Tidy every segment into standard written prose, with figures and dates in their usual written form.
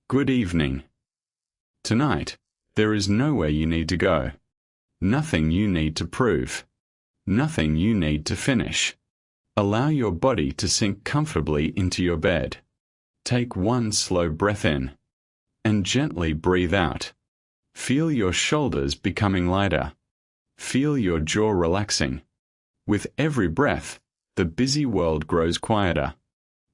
Good evening. Tonight, there is nowhere you need to go. Nothing you need to prove. Nothing you need to finish. Allow your body to sink comfortably into your bed. Take one slow breath in. And gently breathe out. Feel your shoulders becoming lighter. Feel your jaw relaxing. With every breath, the busy world grows quieter.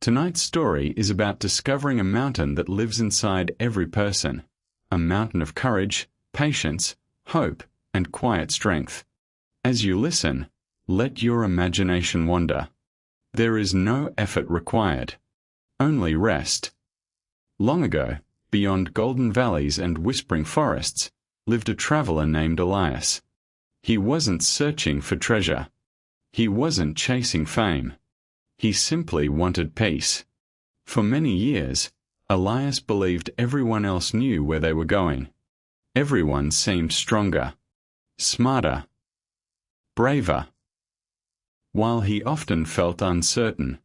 Tonight's story is about discovering a mountain that lives inside every person. A mountain of courage, patience, hope, and quiet strength. As you listen, let your imagination wander. There is no effort required. Only rest. Long ago, beyond golden valleys and whispering forests, lived a traveler named Elias. He wasn't searching for treasure. He wasn't chasing fame. He simply wanted peace. For many years, Elias believed everyone else knew where they were going. Everyone seemed stronger, smarter, braver. While he often felt uncertain,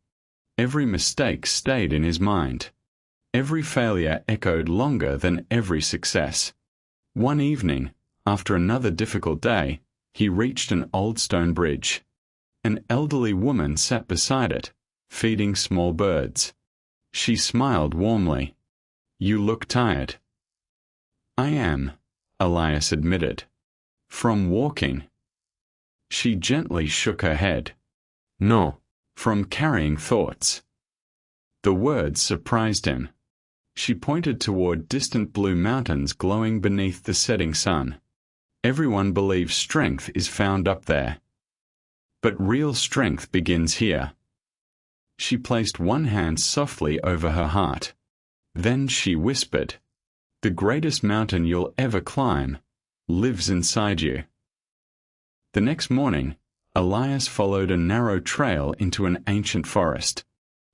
every mistake stayed in his mind. Every failure echoed longer than every success. One evening, after another difficult day, he reached an old stone bridge. An elderly woman sat beside it, feeding small birds. She smiled warmly. "You look tired." "I am," Elias admitted. "From walking." She gently shook her head. "No, from carrying thoughts." The words surprised him. She pointed toward distant blue mountains glowing beneath the setting sun. Everyone believes strength is found up there. But real strength begins here. She placed one hand softly over her heart. Then she whispered, "The greatest mountain you'll ever climb lives inside you." The next morning, Elias followed a narrow trail into an ancient forest.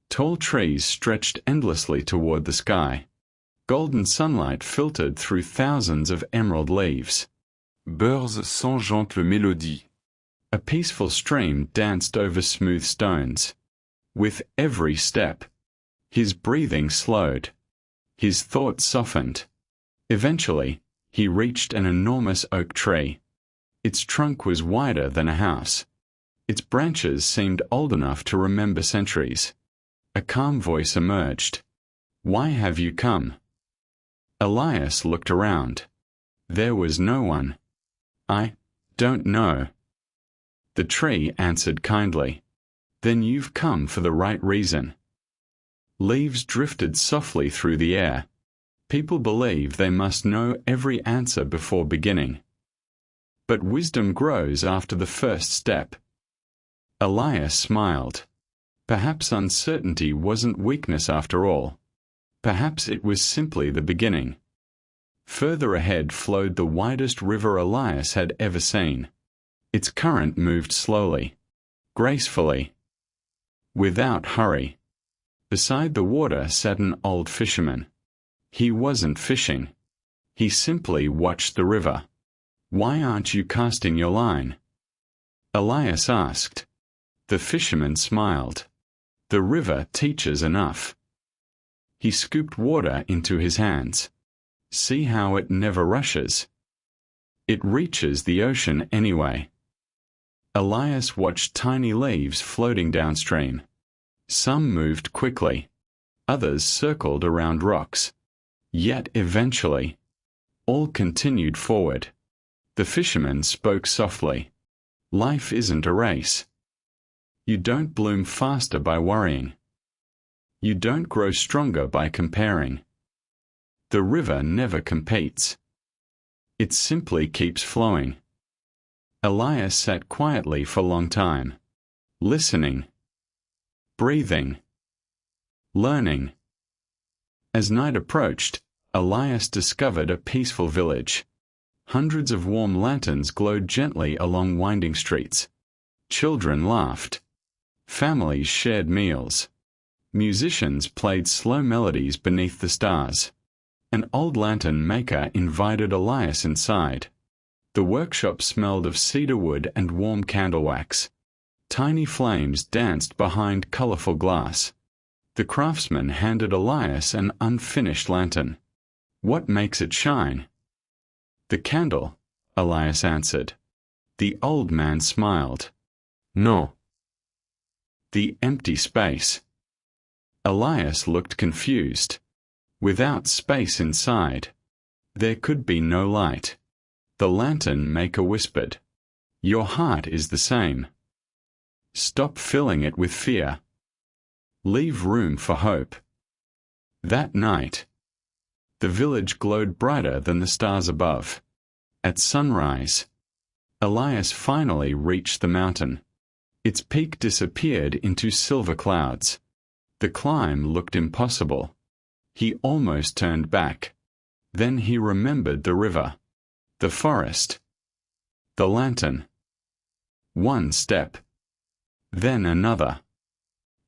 Tall trees stretched endlessly toward the sky. Golden sunlight filtered through thousands of emerald leaves. Birds sans gentle mélodie. A peaceful stream danced over smooth stones. With every step, his breathing slowed. His thoughts softened. Eventually, he reached an enormous oak tree. Its trunk was wider than a house. Its branches seemed old enough to remember centuries. A calm voice emerged. "Why have you come?" Elias looked around. There was no one. "I don't know." The tree answered kindly. "Then you've come for the right reason." Leaves drifted softly through the air. People believe they must know every answer before beginning. But wisdom grows after the first step. Elias smiled. Perhaps uncertainty wasn't weakness after all. Perhaps it was simply the beginning. Further ahead flowed the widest river Elias had ever seen. Its current moved slowly, gracefully, without hurry. Beside the water sat an old fisherman. He wasn't fishing. He simply watched the river. "Why aren't you casting your line?" Elias asked. The fisherman smiled. "The river teaches enough." He scooped water into his hands. "See how it never rushes? It reaches the ocean anyway." Elias watched tiny leaves floating downstream. Some moved quickly. Others circled around rocks. Yet eventually, all continued forward. The fisherman spoke softly. "Life isn't a race. You don't bloom faster by worrying. You don't grow stronger by comparing. The river never competes. It simply keeps flowing." Elias sat quietly for a long time, listening, breathing, learning. As night approached, Elias discovered a peaceful village. Hundreds of warm lanterns glowed gently along winding streets. Children laughed. Families shared meals. Musicians played slow melodies beneath the stars. An old lantern maker invited Elias inside. The workshop smelled of cedar wood and warm candle wax. Tiny flames danced behind colorful glass. The craftsman handed Elias an unfinished lantern. What makes it shine? The candle, Elias answered. The old man smiled. No. The empty space. Elias looked confused. Without space inside, there could be no light. The lantern maker whispered, Your heart is the same. Stop filling it with fear. Leave room for hope. That night, the village glowed brighter than the stars above. At sunrise, Elias finally reached the mountain. Its peak disappeared into silver clouds. The climb looked impossible. He almost turned back. Then he remembered the river, the forest, the lantern. One step, then another.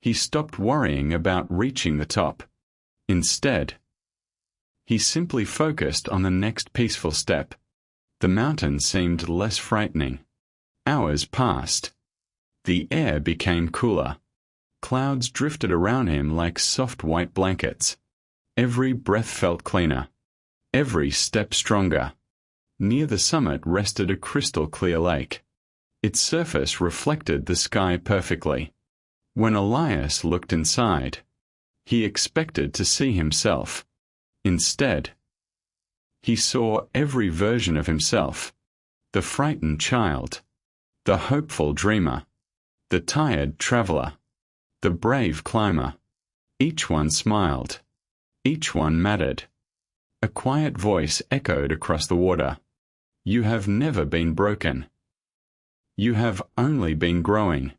He stopped worrying about reaching the top. Instead, he simply focused on the next peaceful step. The mountain seemed less frightening. Hours passed. The air became cooler. Clouds drifted around him like soft white blankets. Every breath felt cleaner. Every step stronger. Near the summit rested a crystal-clear lake. Its surface reflected the sky perfectly. When Elias looked inside, he expected to see himself. Instead, he saw every version of himself. The frightened child, the hopeful dreamer, the tired traveler, the brave climber. Each one smiled. Each one mattered. A quiet voice echoed across the water. You have never been broken. You have only been growing.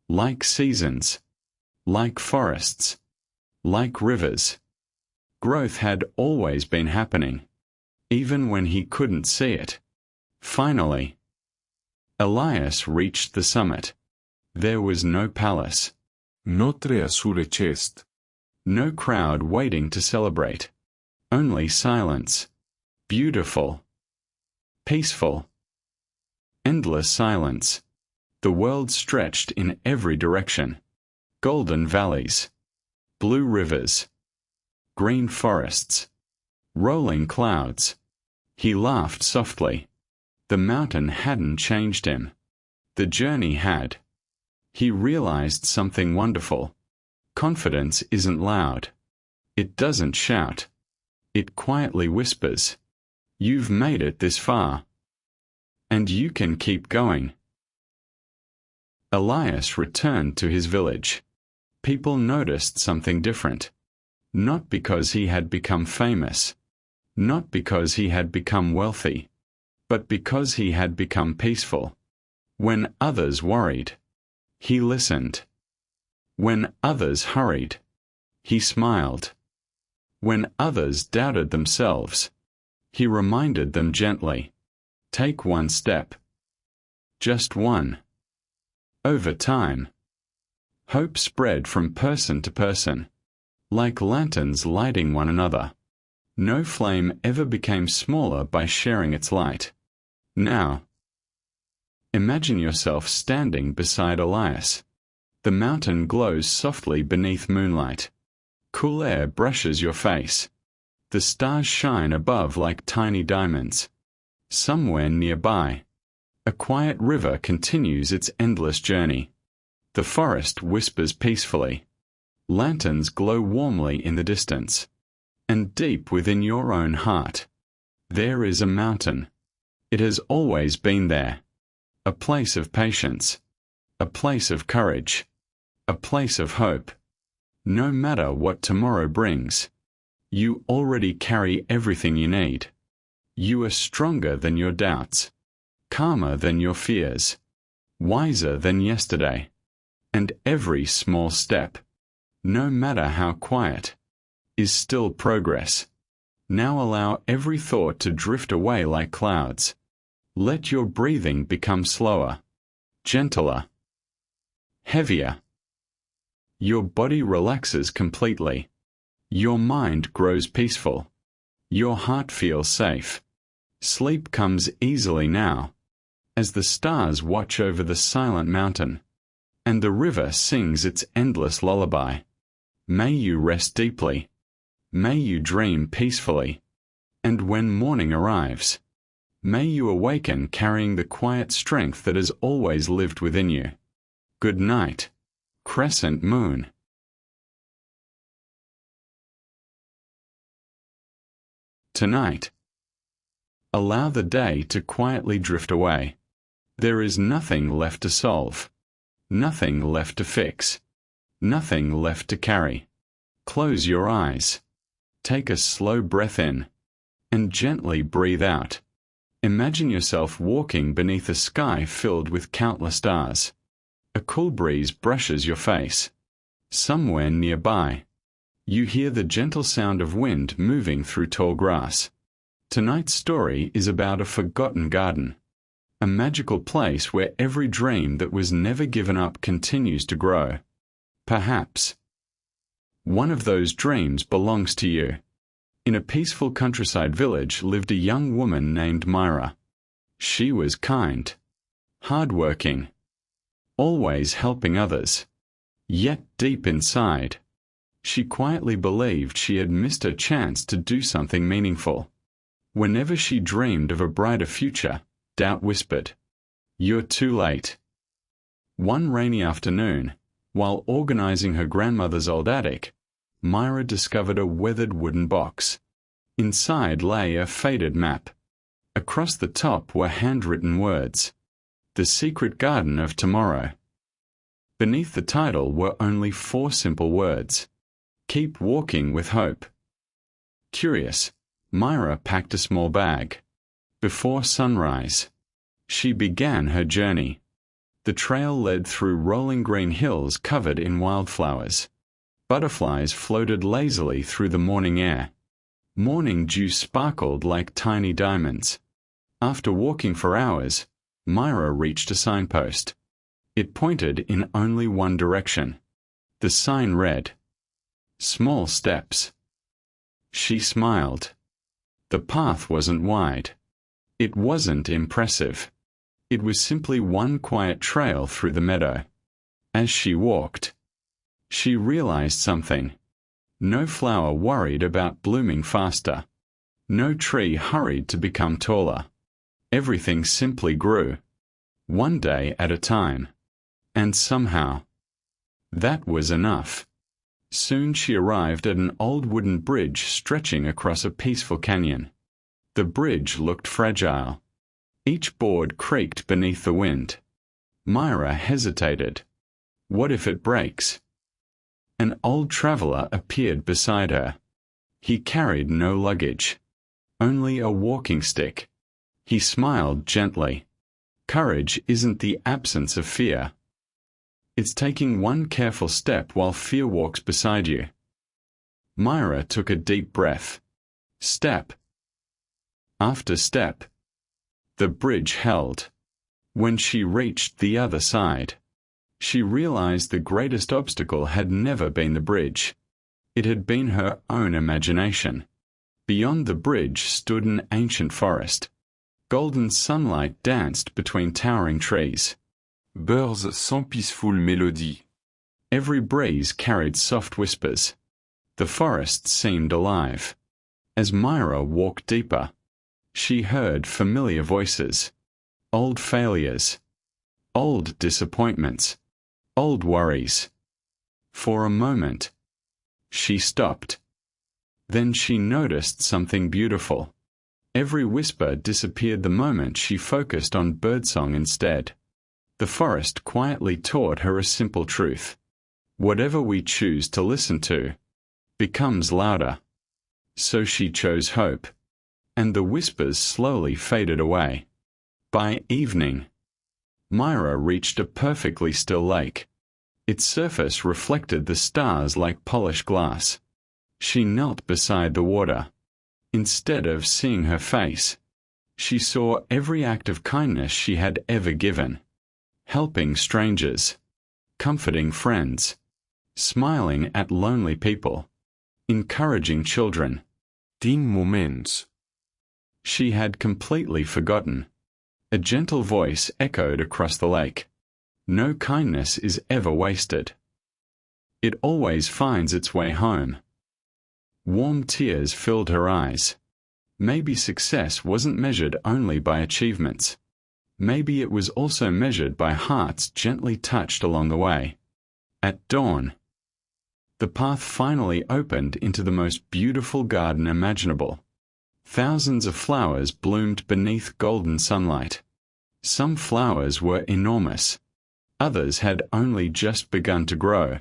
Like seasons, like forests, like rivers, growth had always been happening, even when he couldn't see it. Finally, Elias reached the summit. There was no palace, No treasure chest. no crowd waiting to celebrate. Only silence. Beautiful. Peaceful. Endless silence. The world stretched in every direction. Golden valleys. Blue rivers. Green forests. Rolling clouds. He laughed softly. The mountain hadn't changed him. The journey had. He realized something wonderful. Confidence isn't loud. It doesn't shout. It quietly whispers, You've made it this far. And you can keep going. Elias returned to his village. People noticed something different. Not because he had become famous. Not because he had become wealthy. But because he had become peaceful. When others worried, he listened. When others hurried, he smiled. When others doubted themselves, he reminded them gently, Take one step. Just one. Over time, hope spread from person to person, like lanterns lighting one another. No flame ever became smaller by sharing its light. Now, imagine yourself standing beside Elias. The mountain glows softly beneath moonlight. Cool air brushes your face. The stars shine above like tiny diamonds. Somewhere nearby, a quiet river continues its endless journey. The forest whispers peacefully. Lanterns glow warmly in the distance. And deep within your own heart, there is a mountain. It has always been there. A place of patience. A place of courage. A place of hope. No matter what tomorrow brings, you already carry everything you need. You are stronger than your doubts, calmer than your fears, wiser than yesterday. And every small step, no matter how quiet, is still progress. Now allow every thought to drift away like clouds. Let your breathing become slower, gentler, heavier. Your body relaxes completely. Your mind grows peaceful. Your heart feels safe. Sleep comes easily now, as the stars watch over the silent mountain, and the river sings its endless lullaby. May you rest deeply. May you dream peacefully. And when morning arrives, may you awaken carrying the quiet strength that has always lived within you. Good night, Crescent Moon. Tonight, allow the day to quietly drift away. There is nothing left to solve, nothing left to fix, nothing left to carry. Close your eyes. Take a slow breath in, and gently breathe out. Imagine yourself walking beneath a sky filled with countless stars. A cool breeze brushes your face. Somewhere nearby, you hear the gentle sound of wind moving through tall grass. Tonight's story is about a forgotten garden, a magical place where every dream that was never given up continues to grow. Perhaps one of those dreams belongs to you. In a peaceful countryside village lived a young woman named Myra. She was kind, hardworking, always helping others. Yet deep inside, she quietly believed she had missed her chance to do something meaningful. Whenever she dreamed of a brighter future, doubt whispered, "You're too late." One rainy afternoon, while organizing her grandmother's old attic, Myra discovered a weathered wooden box. Inside lay a faded map. Across the top were handwritten words, "The Secret Garden of Tomorrow." Beneath the title were only 4 simple words, "Keep walking with hope." Curious, Myra packed a small bag. Before sunrise, she began her journey. The trail led through rolling green hills covered in wildflowers. Butterflies floated lazily through the morning air. Morning dew sparkled like tiny diamonds. After walking for hours, Myra reached a signpost. It pointed in only one direction. The sign read, "Small steps." She smiled. The path wasn't wide. It wasn't impressive. It was simply one quiet trail through the meadow. As she walked, she realized something. No flower worried about blooming faster. No tree hurried to become taller. Everything simply grew, one day at a time. And somehow, that was enough. Soon she arrived at an old wooden bridge stretching across a peaceful canyon. The bridge looked fragile. Each board creaked beneath the wind. Myra hesitated. What if it breaks? An old traveler appeared beside her. He carried no luggage, only a walking stick. He smiled gently. Courage isn't the absence of fear. It's taking one careful step while fear walks beside you. Myra took a deep breath. Step after step. The bridge held. When she reached the other side, she realized the greatest obstacle had never been the bridge. It had been her own imagination. Beyond the bridge stood an ancient forest. Golden sunlight danced between towering trees. Birds sans peaceful mélodie. Every breeze carried soft whispers. The forest seemed alive. As Myra walked deeper, she heard familiar voices. Old failures. Old disappointments. Old worries. For a moment, she stopped. Then she noticed something beautiful. Every whisper disappeared the moment she focused on birdsong instead. The forest quietly taught her a simple truth. Whatever we choose to listen to becomes louder. So she chose hope, and the whispers slowly faded away. By evening, Myra reached a perfectly still lake. Its surface reflected the stars like polished glass. She knelt beside the water. Instead of seeing her face, she saw every act of kindness she had ever given. Helping strangers, comforting friends, smiling at lonely people, encouraging children. 10 moments. She had completely forgotten. A gentle voice echoed across the lake. No kindness is ever wasted. It always finds its way home. Warm tears filled her eyes. Maybe success wasn't measured only by achievements. Maybe it was also measured by hearts gently touched along the way. At dawn, the path finally opened into the most beautiful garden imaginable. Thousands of flowers bloomed beneath golden sunlight. Some flowers were enormous. Others had only just begun to grow.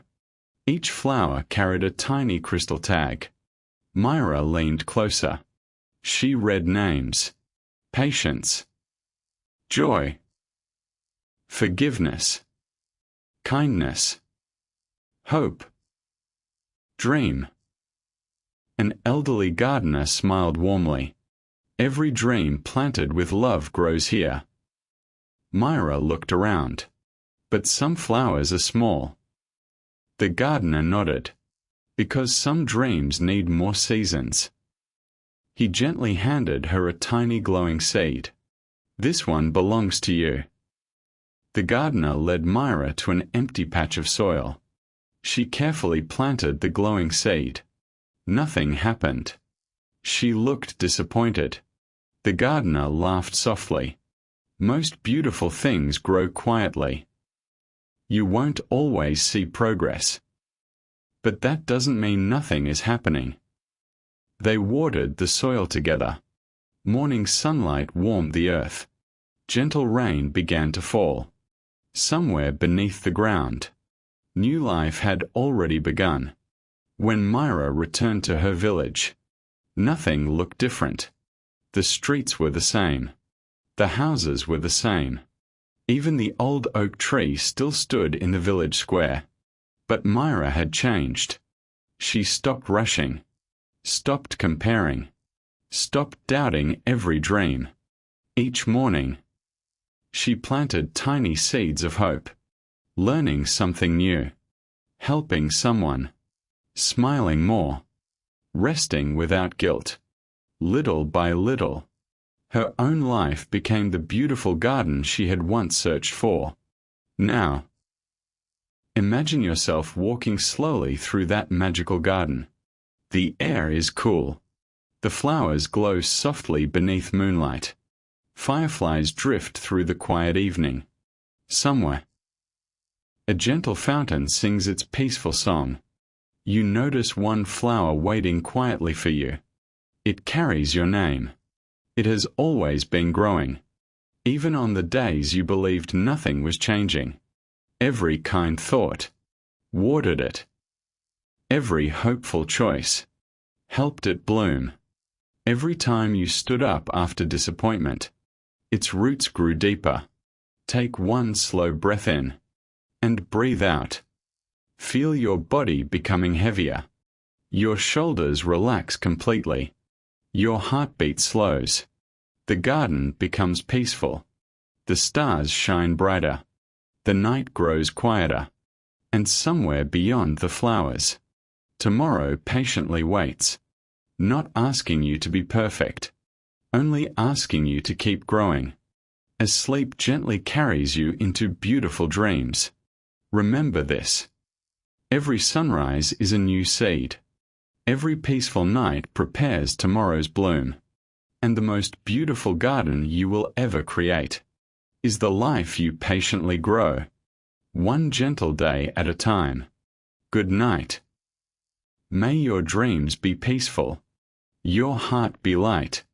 Each flower carried a tiny crystal tag. Myra leaned closer. She read names: patience, joy, forgiveness, kindness, hope, dream. An elderly gardener smiled warmly. Every dream planted with love grows here. Myra looked around. But some flowers are small. The gardener nodded. Because some dreams need more seasons. He gently handed her a tiny glowing seed. This one belongs to you. The gardener led Myra to an empty patch of soil. She carefully planted the glowing seed. Nothing happened. She looked disappointed. The gardener laughed softly. Most beautiful things grow quietly. You won't always see progress. But that doesn't mean nothing is happening. They watered the soil together. Morning sunlight warmed the earth. Gentle rain began to fall. Somewhere beneath the ground, new life had already begun. When Myra returned to her village, nothing looked different. The streets were the same. The houses were the same. Even the old oak tree still stood in the village square. But Myra had changed. She stopped rushing, stopped comparing, stopped doubting every dream. Each morning, she planted tiny seeds of hope, learning something new, helping someone, smiling more, resting without guilt. Little by little, her own life became the beautiful garden she had once searched for. Now, imagine yourself walking slowly through that magical garden. The air is cool. The flowers glow softly beneath moonlight. Fireflies drift through the quiet evening. Somewhere, a gentle fountain sings its peaceful song. You notice one flower waiting quietly for you. It carries your name. It has always been growing. Even on the days you believed nothing was changing. Every kind thought watered it. Every hopeful choice helped it bloom. Every time you stood up after disappointment, its roots grew deeper. Take one slow breath in and breathe out. Feel your body becoming heavier. Your shoulders relax completely. Your heartbeat slows. The garden becomes peaceful. The stars shine brighter. The night grows quieter. And somewhere beyond the flowers, tomorrow patiently waits, not asking you to be perfect, only asking you to keep growing. As sleep gently carries you into beautiful dreams. Remember this. Every sunrise is a new seed. Every peaceful night prepares tomorrow's bloom. And the most beautiful garden you will ever create is the life you patiently grow, one gentle day at a time. Good night. May your dreams be peaceful, your heart be light,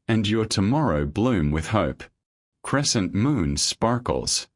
and your tomorrow bloom with hope. Crescent moon sparkles.